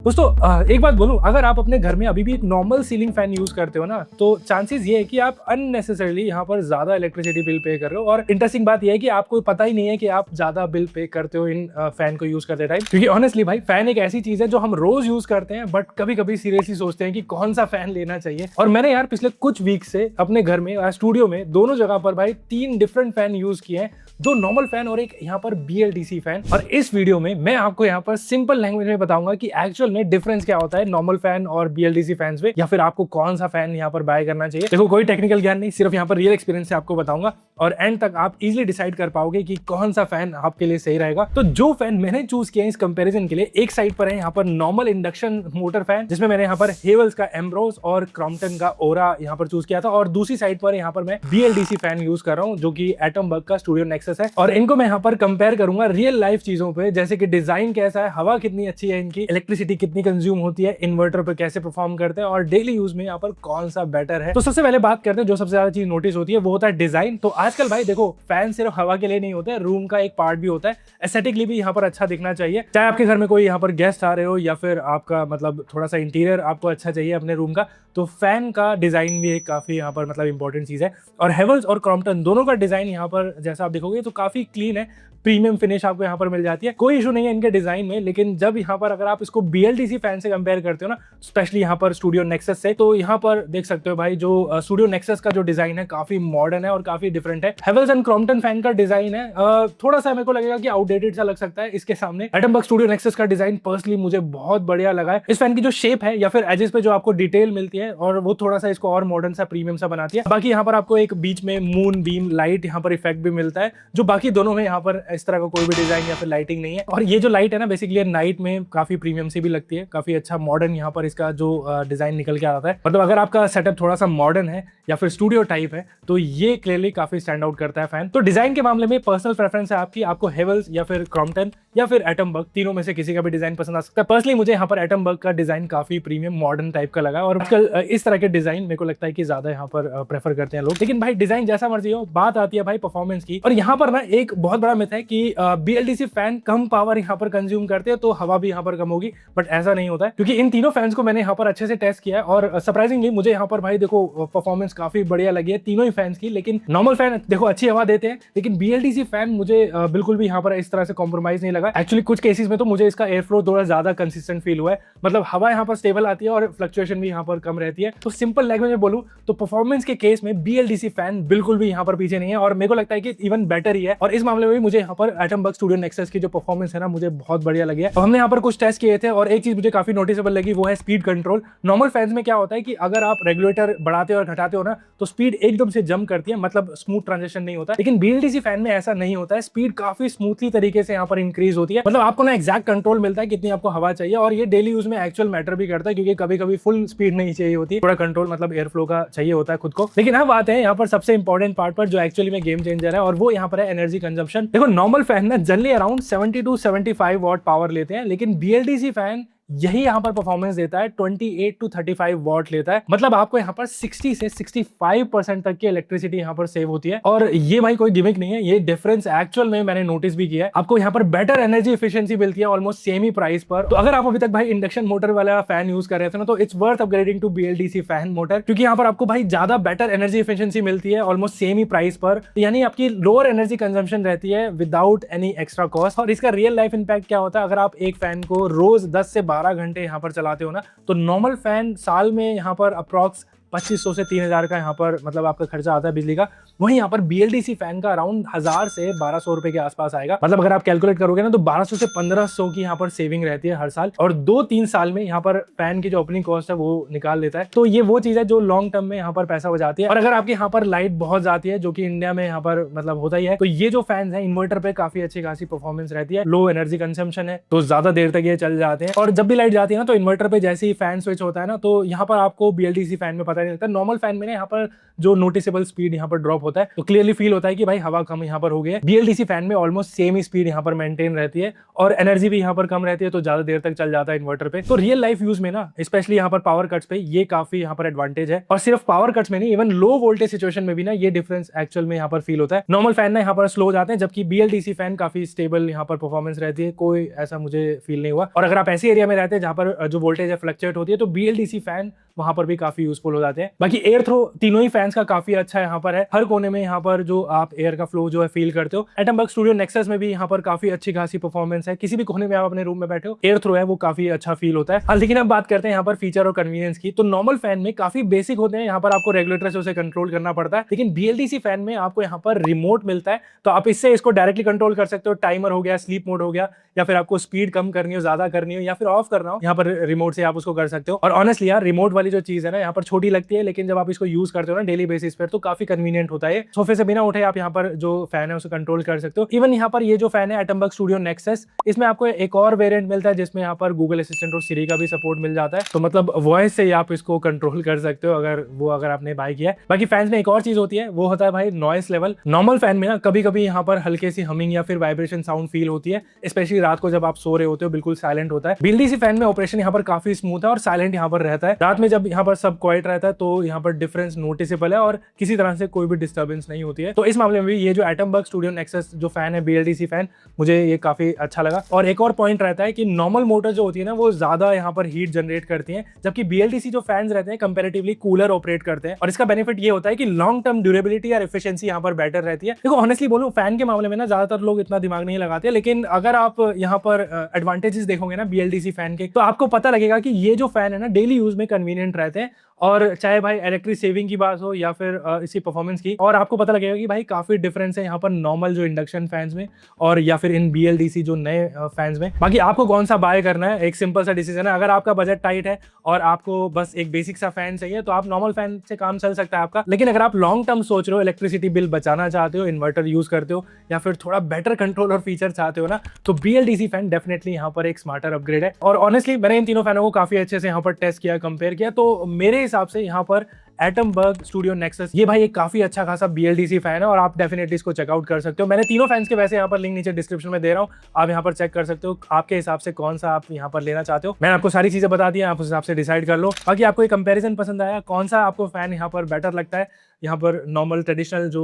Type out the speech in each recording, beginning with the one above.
दोस्तों एक बात बोलूं, अगर आप अपने घर में अभी भी एक नॉर्मल सीलिंग फैन यूज करते हो ना, तो चांसेस ये है कि आप अननेसेसरली यहाँ पर ज्यादा इलेक्ट्रिसिटी बिल पे कर रहे हो। और इंटरेस्टिंग बात ये है कि आपको पता ही नहीं है कि आप ज्यादा बिल पे करते हो इन फैन को यूज करते टाइम। क्योंकि ऑनेस्टली भाई, फैन एक ऐसी चीज है जो हम रोज यूज करते हैं, बट कभी कभी सीरियसली सोचते हैं कि कौन सा फैन लेना चाहिए। और मैंने यार पिछले कुछ वीक से अपने घर में स्टूडियो में दोनों जगह पर भाई 3 डिफरेंट फैन यूज किए हैं, 2 नॉर्मल फैन और एक यहाँ पर BLDC फैन। और इस वीडियो में मैं आपको यहाँ पर सिंपल लैंग्वेज में बताऊंगा कि एक्चुअल में डिफरेंस क्या होता है नॉर्मल फैन और BLDC फैंस में, या फिर आपको कौन सा फैन यहाँ पर बाय करना चाहिए। देखो, कोई टेक्निकल ज्ञान नहीं, सिर्फ यहाँ पर रियल एक्सपीरियंस से आपको बताऊंगा और एंड तक आप इजीली डिसाइड कर पाओगे कि कौन सा फैन आपके लिए सही रहेगा। तो जो फैन मैंने चूज किया है इस कंपैरिजन के लिए, एक साइड पर है यहाँ पर नॉर्मल इंडक्शन मोटर फैन, जिसमें मैंने यहाँ पर हेवल्स का एम्ब्रोस और क्रॉम्पटन का ओरा यहाँ पर चूज किया था। और दूसरी साइड पर यहाँ पर मैं BLDC फैन यूज कर रहा हूँ, जो कि एटम बग का स्टूडियो नेक्सस है। और इनको मैं यहाँ पर कंपेयर करूंगा रियल लाइफ चीजों पे, जैसे कि डिजाइन कैसा है, हवा कितनी अच्छी है इनकी, इलेक्ट्रिसिटी कितनी कंज्यूम होती है, इन्वर्टर पे कैसे परफॉर्म करते हैं और डेली यूज में यहाँ पर कौन सा बेटर है। तो सबसे पहले बात करते हैं जो सबसे ज्यादा चीज नोटिस होती है, वो होता है डिजाइन। तो आजकल भाई देखो, फैन सिर्फ हवा के लिए नहीं होता है, रूम का एक पार्ट भी होता है। एस्थेटिकली भी यहाँ पर अच्छा दिखना चाहिए, चाहे आपके घर में कोई यहाँ पर गेस्ट आ रहे हो या फिर आपका मतलब थोड़ा सा इंटीरियर आपको अच्छा चाहिए अपने रूम का, तो फैन का डिजाइन भी एक काफी यहाँ पर मतलब इंपॉर्टेंट चीज है। और हेवल्स और क्रॉम्पटन दोनों का डिजाइन यहाँ पर जैसा आप देखोगे तो काफी क्लीन है, प्रीमियम फिनिश आपको यहाँ पर मिल जाती है, कोई इशू नहीं है इनके डिजाइन में। लेकिन जब यहाँ पर अगर आप इसको BLDC फैन से कंपेयर करते हो ना, स्पेशली यहाँ पर स्टूडियो नेक्सस से, तो यहाँ पर देख सकते हो भाई जो स्टूडियो नेक्सस का जो डिजाइन है काफी मॉडर्न है और काफी डिफरेंट है। हेवल्स एंड क्रॉम्पटन फैन का डिजाइन है थोड़ा सा मेरे को लगेगा कि आउटडेटेड सा लग सकता है इसके सामने। एटम बग स्टूडियो नेक्सस का डिजाइन पर्सनली मुझे बहुत बढ़िया लगा है। इस फैन की जो शेप है या फिर एजेस पे जो आपको डिटेल मिलती है, और वो थोड़ा सा इसको और मॉडर्न सा प्रीमियम सा बनाती है। बाकी यहाँ पर आपको एक बीच में मून बीम लाइट यहाँ पर इफेक्ट भी मिलता है, जो बाकी दोनों में यहाँ पर इस तरह का कोई भी डिजाइन या फिर लाइटिंग नहीं है। और ये जो लाइट है ना, बेसिकली नाइट में काफी प्रीमियम सी भी लगती है, काफी अच्छा मॉडर्न यहाँ पर इसका जो डिजाइन निकल के आता है। मतलब अगर आपका सेटअप थोड़ा सा मॉडर्न है या फिर स्टूडियो टाइप है, तो ये क्लियरली काफी स्टैंड आउट करता है फैन। तो डिजाइन के मामले में पर्सनल प्रेफरेंस है आपकी, आपको हेवल्स या फिर क्रॉम्पटन या फिर एटम बग, तीनों में से किसी का भी डिजाइन पसंद आ सकता है। पर्सनली मुझे यहाँ पर एटम बग का डिजाइन काफी प्रीमियम मॉडर्न टाइप का लगा, और आजकल इस तरह के डिजाइन मेरे को लगता है कि ज्यादा यहाँ पर प्रेफर करते हैं लोग। लेकिन भाई डिजाइन जैसा मर्जी हो, बात आती है भाई परफॉर्मेंस की। और यहाँ पर ना एक बहुत बड़ा मिथ है कि BLDC फैन कम पावर यहाँ पर कंज्यूम करते हैं तो हवा भी यहाँ पर कम होगी, बट ऐसा नहीं होता है। क्योंकि इन तीनों फैंस को मैंने यहाँ पर अच्छे से टेस्ट किया है और सरप्राइजिंगली मुझे यहाँ पर भाई देखो परफॉर्मेंस काफी बढ़िया लगी है तीनों ही फैंस की। लेकिन नॉर्मल फैन देखो अच्छी हवा देते हैं, लेकिन BLDC फैन मुझे बिल्कुल भी यहाँ पर इस तरह से कॉम्प्रोमाइज नहीं लगा। एक्चुअली कुछ केसेस में तो मुझे इसका एयर फ्लो थोड़ा ज्यादा कंसिस्टेंट फील हुआ है, मतलब हवा यहाँ पर स्टेबल आती है और फ्लक्चुएशन भी यहाँ पर कम रहती है। तो सिंपल लैंग्वेज में बोलूं तो परफॉर्मेंस के केस में BLDC फैन बिल्कुल भी यहाँ पर पीछे नहीं है, और मेरे को लगता है कि इवन बेटर ही है। और इस मामले में भी मुझे यहाँ पर एटम बग स्टूडियो नेक्सस की जो परफॉर्मेंस है ना, मुझे बहुत बढ़िया लगी है। हमने यहाँ पर कुछ टेस्ट किए थे और एक चीज मुझे काफी नोटिसेबल लगी, वो है स्पीड कंट्रोल। नॉर्मल फैंस में क्या होता है कि अगर आप रेगुलेटर बढ़ाते और घटाते हो ना, तो स्पीड एकदम से जंप करती है, मतलब स्मूथ ट्रांजिशन नहीं होता। लेकिन BLDC फैन में ऐसा नहीं होता है, स्पीड काफी स्मूथली तरीके से यहाँ पर इंक्रीज होती है। मतलब आपको ना एग्जैक्ट कंट्रोल मिलता है कितनी आपको हवा चाहिए, और ये डेली यूज में एक्चुअल मैटर भी करता है, क्योंकि कभी कभी फुल स्पीड नहीं चाहिए होती, थोड़ा कंट्रोल मतलब एयर फ्लो का चाहिए होता है खुद को। लेकिन अब आते हैं यहाँ पर सबसे इंपॉर्टेंट पार्ट पर, जो एक्चुअली में गेम चेंजर है, और वो यहाँ पर है एनर्जी कंजम्पशन। देखो नॉर्मल फैन ना generally around 70 to 75 what power लेते हैं, लेकिन BLDC फैन यही यहाँ पर परफॉर्मेंस देता है 28 to 35 वॉट लेता है। मतलब आपको यहाँ पर 60 से 65% तक की इलेक्ट्रिसिटी यहाँ पर सेव होती है। और ये भाई कोई गिमिक नहीं है, ये डिफरेंस एक्चुअल में मैंने नोटिस भी किया है। आपको यहाँ पर बेटर एनर्जी एफिशिएंसी मिलती है ऑलमोस्ट सेम ही प्राइस पर। तो अगर आप अभी तक भाई इंडक्शन मोटर वाला फैन यूज कर रहे थे ना, तो it's worth upgrading to BLDC fan motor, क्योंकि यहाँ पर आपको भाई ज्यादा बेटर एनर्जी एफिशिएंसी मिलती है ऑलमोस्ट सेम ही प्राइस पर, यानी आपकी लोअर एनर्जी कंजम्पशन रहती है विदाउट एनी एक्स्ट्रा कॉस्ट। और इसका रियल लाइफ इंपैक्ट क्या होता है, अगर आप एक फैन को रोज 10 से 12 घंटे यहाँ पर चलाते हो ना, तो नॉर्मल फैन साल में यहाँ पर अप्रॉक्स 2500 से 3000 का यहाँ पर मतलब आपका खर्चा आता है बिजली का। वहीं यहाँ पर BLDC फैन का अराउंड 1000 से 1200 रुपए के आसपास आएगा। मतलब अगर आप कैलकुलेट करोगे ना, तो 1200 से 1500 की यहाँ पर सेविंग रहती है हर साल, और 2-3 साल में यहाँ पर फैन की जो ओपनिंग कॉस्ट है वो निकाल लेता है। तो ये वो चीज है जो लॉन्ग टर्म में यहाँ पर पैसा बचाती है। और अगर आपके यहाँ पर लाइट बहुत जाती है, जो कि इंडिया में यहाँ पर मतलब होता ही है, तो ये जो फैन है इन्वर्टर पे काफी अच्छी खासी परफॉर्मेंस रहती है, लो एनर्जी कंजम्पशन है, तो ज्यादा देर तक ये चल जाते हैं। और जब भी लाइट जाती है ना, तो इन्वर्टर पे जैसे ही फैन स्विच होता है ना, तो यहाँ पर आपको BLDC फैन में पता पता नहीं लगता। नॉर्मल फैन में ना यहाँ पर जो नोटिसेबल स्पीड यहाँ पर ड्रॉप होता है तो क्लियरली फील होता है कि भाई हवा कम यहाँ पर हो गई है। BLDC फैन में ऑलमोस्ट सेम ही स्पीड यहाँ पर मेंटेन रहती है और एनर्जी भी यहाँ पर कम रहती है, तो ज्यादा देर तक चल जाता है इन्वर्टर पे। तो रियल लाइफ यूज में ना स्पेशली यहाँ पर पावर कट्स पे ये काफी यहाँ पर एडवांटेज है। और सिर्फ पावर कट्स में नहीं, इवन लो वोल्टेज सिचुएशन में भी ना ये डिफरेंस एक्चुअल में यहाँ पर फील होता है। नॉर्मल फैन ना यहाँ पर स्लो जाते हैं, जबकि BLDC फैन काफी स्टेबल यहाँ पर परफॉर्मेंस रहती है, कोई ऐसा मुझे फील नहीं हुआ। और अगर आप ऐसे एरिया में रहते हैं जहाँ पर जो वोल्टेज है फ्लक्चुएट होती है तो BLDC फैन वहां पर भी काफी यूजफुल हो जाते हैं। बाकी एयर थ्रो तीनों ही फैंस का काफी अच्छा यहाँ पर है, हर कोने में यहाँ पर जो आप एयर का फ्लो जो है फील करते हो। एटमबर्ग स्टूडियो नेक्सस में भी यहाँ पर काफी अच्छी खासी परफॉर्मेंस है, किसी भी कोने में आप अपने रूम में बैठे हो एयर थ्रो है वो काफी अच्छा फील होता है। लेकिन अब बात करते हैं यहाँ पर फीचर और कन्वीनियंस की, तो नॉर्मल फैन में काफी बेसिक होते हैं, यहाँ पर आपको रेगुलेटर से उसे कंट्रोल करना पड़ता है। लेकिन BLDC फैन में आपको यहाँ पर रिमोट मिलता है, तो आप इससे इसको डायरेक्टली कंट्रोल कर सकते हो। टाइमर हो गया, स्लीप मोड हो गया, या फिर आपको स्पीड कम करनी हो, ज्यादा करनी हो, या फिर ऑफ करना हो, यहाँ पर रिमोट से आप उसको कर सकते हो। और ऑनेस्टली यार रिमोट वाली जो चीज है ना यहाँ पर छोटी लगती है, लेकिन जब आप इसको यूज करते हो ना डेली बेसिस पर तो काफी कन्वीनियंट होता है। सोफे से बिना उठे आप यहाँ पर जो फैन है उसे कंट्रोल कर सकते हो। इवन यहाँ पर ये जो फैन है एटमबर्ग स्टूडियो नेक्सस, इसमें आपको एक और वेरिएंट मिलता है जिसमें यहाँ पर गूगल असिस्टेंट और सिरी का भी सपोर्ट मिल जाता है, तो मतलब वॉइस से ही आप इसको कंट्रोल कर सकते हो अगर आपने बाय किया है। बाकी फैंस में एक और चीज होती है, वो होता है भाई नॉइस लेवल। नॉर्मल फैन में ना कभी कभी यहाँ पर हल्के सी हमिंग या फिर वाइब्रेशन साउंड फील होती है, स्पेशली रात को जब आप सो रहे होते हो, बिल्कुल साइलेंट होता है। BLDC फैन में ऑपरेशन यहाँ पर काफी स्मूथ है और साइलेंट यहाँ पर रहता है। रात में जब यहाँ पर सब क्वाइट रहता है तो यहाँ पर डिफरेंस नोटिसेबल है और किसी तरह से कोई भी डिस्टर्बेंस नहीं होती है। तो इस मामले में भी ये जो एटमबर्ग स्टूडियो नेक्सस जो फैन है BLDC फैन, मुझे ये काफी अच्छा लगा। और एक और पॉइंट रहता है कि नॉर्मल मोटर जो होती है ना वो ज्यादा यहाँ पर हीट जनरेट करती है, जबकि BLDC जो फैंस रहते हैं कंपैरेटिवली कूलर ऑपरेट करते हैं। और इसका बेनिफिट ये होता है कि लॉन्ग टर्म ड्यूरेबिलिटी और एफिशिएंसी यहाँ पर बेटर रहती है। देखो ऑनेस्टली बोलूं फैन के मामले में ना ज्यादातर लोग इतना दिमाग नहीं लगाते, लेकिन अगर आप यहाँ पर एडवांटेजेस देखोगे ना BLDC फैन के, तो आपको पता लगेगा कि ये जो फैन है ना डेली यूज में कन्वीनियंट रहते हैं। और चाहे भाई इलेक्ट्रिक सेविंग की बात हो या फिर इसी परफॉर्मेंस की, और आपको पता लगेगा कि भाई काफी डिफरेंस है यहाँ पर नॉर्मल जो इंडक्शन फैंस में और या फिर इन BLDC जो नए फैंस में। बाकी आपको कौन सा बाय करना है एक सिंपल सा डिसीजन है। अगर आपका बजट टाइट है और आपको बस एक बेसिक सा फैन चाहिए तो आप नॉर्मल फैन से काम चल सकता है आपका। लेकिन अगर आप लॉन्ग टर्म सोच रहे हो, इलेक्ट्रिसिटी बिल बचाना चाहते हो, इन्वर्टर यूज करते हो, या फिर थोड़ा बेटर कंट्रोल और फीचर चाहते हो ना, तो BLDC फैन डेफिनेटली यहाँ पर एक स्मार्टर अपग्रेड है। और ऑनेस्टली मैंने इन तीनों फैनों को काफी अच्छे से यहाँ पर टेस्ट किया, कंपेयर किया, तो मेरे हिसाब से यहाँ पर एटमबर्ग स्टूडियो नेक्सस ये भाई एक काफी अच्छा खासा BLDC फैन है और आप डेफिनेटली इसको चेकआउट कर सकते हो। मैंने तीनों फैंस के वैसे यहाँ पर लिंक नीचे डिस्क्रिप्शन में दे रहा हूँ, आप यहाँ पर चेक कर सकते हो आपके हिसाब से कौन सा आप यहाँ पर लेना चाहते हो। मैंने आपको सारी चीजें बता दी, आप उस हिसाब से डिसाइड कर लो। बाकी आपको ये कंपैरिजन पसंद आया, कौन सा आपको फैन यहाँ पर बेटर लगता है, यहाँ पर नॉर्मल ट्रेडिशनल जो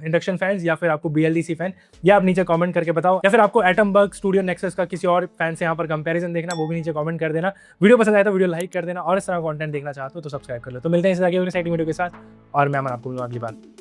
इंडक्शन फैंस या फिर आपको BLDC फैन, या आप नीचे कमेंट करके बताओ, या फिर आपको एटमबर्ग स्टूडियो नेक्सस का किसी और फैन से यहाँ पर कंपैरिजन देखना, वो भी नीचे कमेंट कर देना। वीडियो पसंद आया तो वीडियो लाइक कर देना और इस तरह कंटेंट देखना चाहते हो तो सब्सक्राइब कर लो। तो मिलते हैं इस आगे वीडियो के साथ, और मैं आपको मिलूंगा अगली बार।